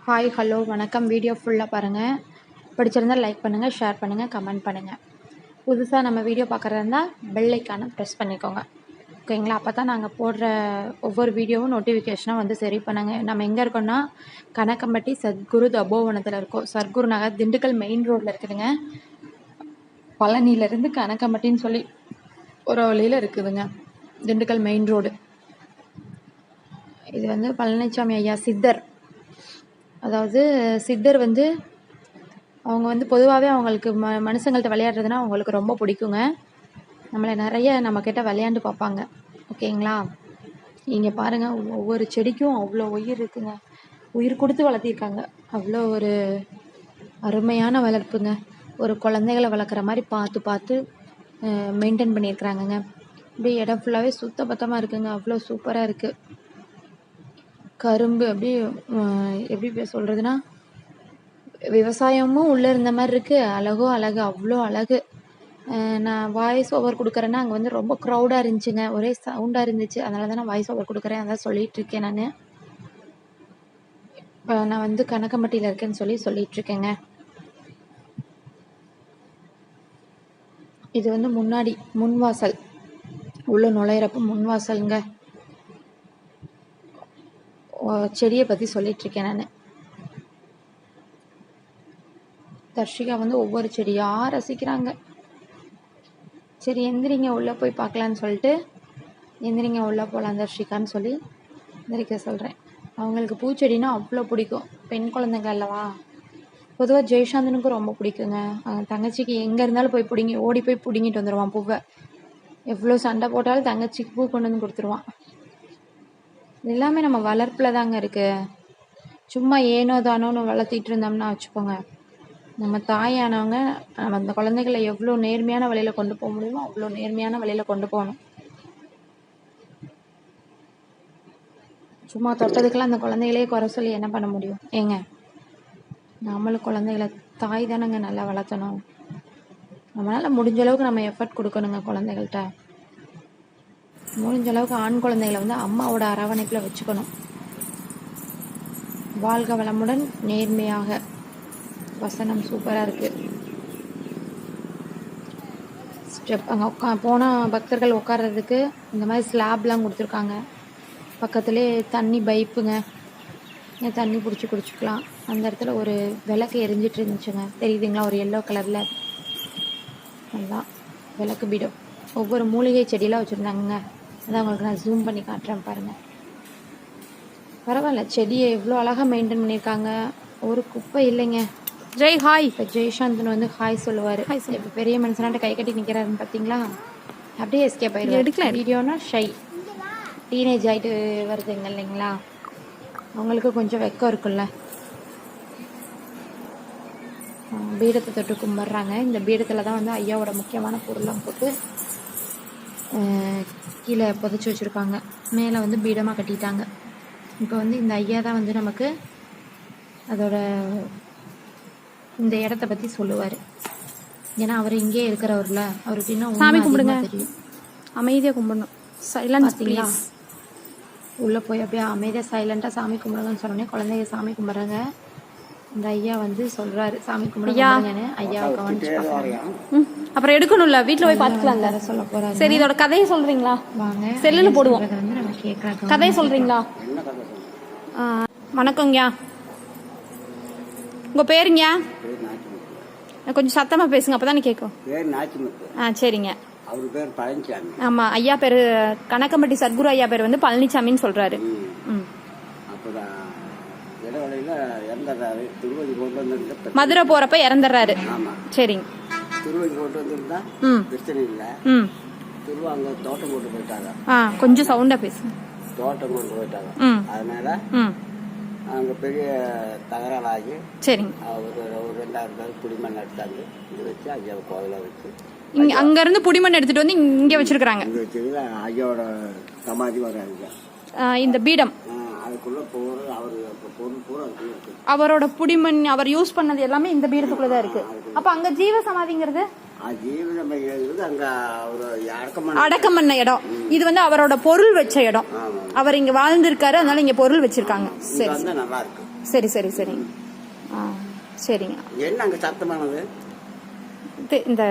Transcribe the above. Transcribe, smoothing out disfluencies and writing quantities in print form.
Hi hello வணக்கம். Video ஃபுல்லாக பாருங்கள். பிடிச்சிருந்தால் லைக் பண்ணுங்கள், ஷேர் பண்ணுங்கள், கமெண்ட் பண்ணுங்கள். புதுசாக நம்ம வீடியோ பார்க்குறதா இருந்தால் பெல் ஐக்கானை ப்ரெஸ் பண்ணிக்கோங்க. ஓகேங்களா? அப்போ தான் நாங்கள் போடுற ஒவ்வொரு வீடியோவும் நோட்டிஃபிகேஷனாக வந்து சரி பண்ணுங்க. நம்ம எங்கே இருக்கோன்னா கனகம்பட்டி சத்குரு தபோவனத்தில் இருக்கோம். சத்குரு நகர் திண்டுக்கல் மெயின் ரோட்டில் இருக்குதுங்க. பழனியிலேருந்து கனகம்பட்டின்னு சொல்லி ஒரு வழியில் இருக்குதுங்க. Dindigul main road. இது வந்து பழனிசாமி ஐயா சித்தர். அதாவது சித்தர் வந்து அவங்க வந்து பொதுவாகவே அவங்களுக்கு மனுஷங்கள்ட்ட விளையாடுறதுன்னா அவங்களுக்கு ரொம்ப பிடிக்குங்க. நம்மளை நிறைய நம்மக்கிட்ட விளையாண்டு பார்ப்பாங்க. ஓகேங்களா? இங்கே பாருங்கள், ஒவ்வொரு செடிக்கும் அவ்வளோ உயிர் இருக்குங்க. உயிர் கொடுத்து வளர்த்திருக்காங்க. அவ்வளோ ஒரு அருமையான வளர்ப்புங்க. ஒரு குழந்தைகளை வளர்க்குற மாதிரி பார்த்து பார்த்து மெயின்டைன் பண்ணியிருக்கிறாங்கங்க. அப்படியே இடம் ஃபுல்லாகவே சுத்தபத்தமாக இருக்குங்க. அவ்வளோ சூப்பராக இருக்குது. கரும்பு அப்படியே எப்படி சொல்கிறதுனா விவசாயமும் உள்ளே இருந்த மாதிரி இருக்குது. அழகோ அழகு, அவ்வளோ அழகு. நான் வாய்ஸ் ஓவர் கொடுக்குறேன்னா அங்கே வந்து ரொம்ப க்ரௌடாக இருந்துச்சுங்க. ஒரே சவுண்டாக இருந்துச்சு. அதனால தான் நான் வாய்ஸ் ஓவர் கொடுக்குறேன். அதான் சொல்லிகிட்ருக்கேன். நான் வந்து கனகம்பட்டியில் இருக்கேன்னு சொல்லிகிட்ருக்கேங்க. இது வந்து முன்னாடி முன்வாசல், உள்ள நுழையிறப்ப முன்வாசலுங்க. செடியை பற்றி சொல்லிகிட்ருக்கேன் நான். தர்ஷிகா வந்து ஒவ்வொரு செடியாக ரசிக்கிறாங்க. சரி எந்திரிங்க உள்ளே போய் பார்க்கலான்னு சொல்லிட்டு, எந்திரிங்க உள்ளே போகலாம் தர்ஷிகான்னு சொல்லி எந்திரிக்க சொல்கிறேன். அவங்களுக்கு பூச்செடினா அவ்வளோ பிடிக்கும். பெண் குழந்தைங்க அல்லவா. பொதுவாக ஜெய்சாந்தனுக்கும் ரொம்ப பிடிக்குங்க. தங்கச்சிக்கு எங்கே இருந்தாலும் போய் ஓடி போய் பிடுங்கிட்டு வந்துடுவான் பூவை. எவ்வளோ சண்டை போட்டாலும் தங்கச்சிக்கு பூ கொண்டு வந்து கொடுத்துருவான். எல்லாமே நம்ம வளர்ப்பில் தாங்க இருக்குது. சும்மா ஏனோ தானோன்னு வளர்த்திட்டு இருந்தோம்னா வச்சுக்கோங்க, நம்ம தாயானவங்க நம்ம அந்த குழந்தைகளை எவ்வளோ நேர்மையான வழியில் கொண்டு போக முடியுமோ அவ்வளோ நேர்மையான வழியில் கொண்டு போகணும். சும்மா தொட்டதுக்கெல்லாம் அந்த குழந்தைகளே குறை சொல்லி என்ன பண்ண முடியும்? ஏங்க, நம்மளும் குழந்தைகளை தாய் தானங்க நல்லா வளர்த்தணும். நம்மளால் முடிஞ்ச அளவுக்கு நம்ம எஃபர்ட் கொடுக்கணுங்க குழந்தைகள்கிட்ட. முடிஞ்ச அளவுக்கு ஆண் குழந்தைகளை வந்து அம்மாவோட அரவணைப்பில் வச்சுக்கணும். வாழ்க வளமுடன், நேர்மையாக. வசனம் சூப்பராக இருக்குது. ஸ்டெப் அங்கே போனால் பக்தர்கள் உட்கார்றதுக்கு இந்த மாதிரி ஸ்லாப்லாம் கொடுத்துருக்காங்க. பக்கத்துலேயே தண்ணி பைப்புங்க, தண்ணி பிடிச்சி குடிச்சிக்கலாம். அந்த இடத்துல ஒரு விளக்கு எரிஞ்சிட்டு இருந்துச்சுங்க, தெரியுதுங்களா? ஒரு எல்லோ கலரில். அதுதான் விளக்கு பீடம். ஒவ்வொரு மூலிகை செடியெலாம் வச்சுருந்தாங்க. அதான் உங்களுக்கு நான் ஜூம் பண்ணி காட்டுறேன் பாருங்கள். பரவாயில்ல, செடியை எவ்வளோ அழகாக மெயின்டைன் பண்ணியிருக்காங்க. ஒரு குப்பை இல்லைங்க. ஜெய் ஹாய். இப்போ ஜெய்சாந்தன் வந்து ஹாய் சொல்லுவார். இப்போ பெரிய மனுஷனாட்ட கை கட்டி நிற்கிறாருன்னு பார்த்தீங்களா? அப்படியே எஸ்கேப் ஆகிடுவார். எடுக்கலாம். வீடியோனா ஷை டீனேஜ் ஆகிட்டு வருதுங்க இல்லைங்களா? அவங்களுக்கு கொஞ்சம் வெக்கம் இருக்குல்ல. பீடத்தை தொட்டு கும்பிட்றாங்க. இந்த பீடத்தில் தான் வந்து ஐயாவோட முக்கியமான பொருளாக போட்டு கீழே புதைச்சி வச்சுருக்காங்க. மேலே வந்து பீடமாக கட்டிட்டாங்க. இப்போ வந்து இந்த ஐயா தான் வந்து நமக்கு அதோட இந்த இடத்த பற்றி சொல்லுவார். ஏன்னா அவர் இங்கே இருக்கிறவர்ல, அவருக்கு இன்னும் சாமி கும்பிடுங்க, தெரியும். அமைதியாக கும்பிடணும். Silence please. உள்ளே போய் அப்படியே அமைதியாக சைலண்ட்டாக சாமி கும்பிடுங்கன்னு சொன்னோடனே குழந்தைங்க சாமி கும்பிட்றாங்க. இந்த ஐயா வந்து சொல்கிறாரு சாமி கும்பிடுங்கன்னு. ஐயாவை கவனிச்சு பார்க்குறாங்க. அப்புறம் எடுக்கணும்ல, வீட்டில் போய் பார்த்துக்கலாம்ல. சொல்ல போகிறாரு. சரி, இதோட கதையை சொல்கிறீங்களா? வாங்க, செல்லில் போடுவோம். வந்து நம்ம கேட்குறாங்க. கதையை சொல்கிறீங்களா? வணக்கங்கய்யா. உங்கள் பேருங்கய்யா? கொஞ்சம் சத்தமாக பேசுங்க, அப்போ தானே கேட்கும். சரிங்க. அவர் பேர் பழனிசாமி. ஆமாம், ஐயா பேர் கனகம்பட்டி சத்குரு ஐயா பேர் வந்து பழனிசாமின்னு சொல்கிறாரு. அப்போதான் இடைவெளியில் இறந்துடுறாரு. திருவதி கொண்டு வந்து மதுரை போகிறப்ப இறந்துடுறாரு. ஆமாம், சரிங்க. திருவதி கொண்டு வந்துருந்தா பிரச்சனை இல்லை. திருவா அங்கே தோட்டம் போட்டு போயிட்டாங்க. கொஞ்சம் சவுண்டாக பேசுங்க. தோட்டம் கொண்டு போயிட்டாங்க. அதனால அங்கே பெரிய தகராறாகி சரிங்க. ஒரு 2000 பேர் புடிமண் எடுத்தாங்க. இது வச்சு ஐயாவை கோயிலை வச்சு இங்கே அங்கேருந்து புடிமண் எடுத்துகிட்டு வந்து இங்கே வச்சுருக்குறாங்க. இங்கே வச்சுருந்தா ஐயாவோட சமாதி வராங்க. இந்த பீடம் அதுக்குள்ளே போகிற அவர் பொருள் பூரா அதுக்குள்ளே இருக்கு. அவரோட புடிமண் அவர் யூஸ் பண்ணது எல்லாமே இந்த பீடத்துக்குள்ளே தான் இருக்குது. அப்போ அங்கே ஜீவ சமாதிங்கிறது அடக்கம் பண்ண இடம். இது வந்து அவரோட பொருள் வச்ச இடம். அவர் இங்க வாழ்ந்திருக்காரு, அதனால இங்க பொருள் வச்சிருக்காங்க. சரி, நல்லா இருக்கு. சரி சரி சரி. ஆ சரிங்க. என்ன அங்கே சத்தமானது? இந்த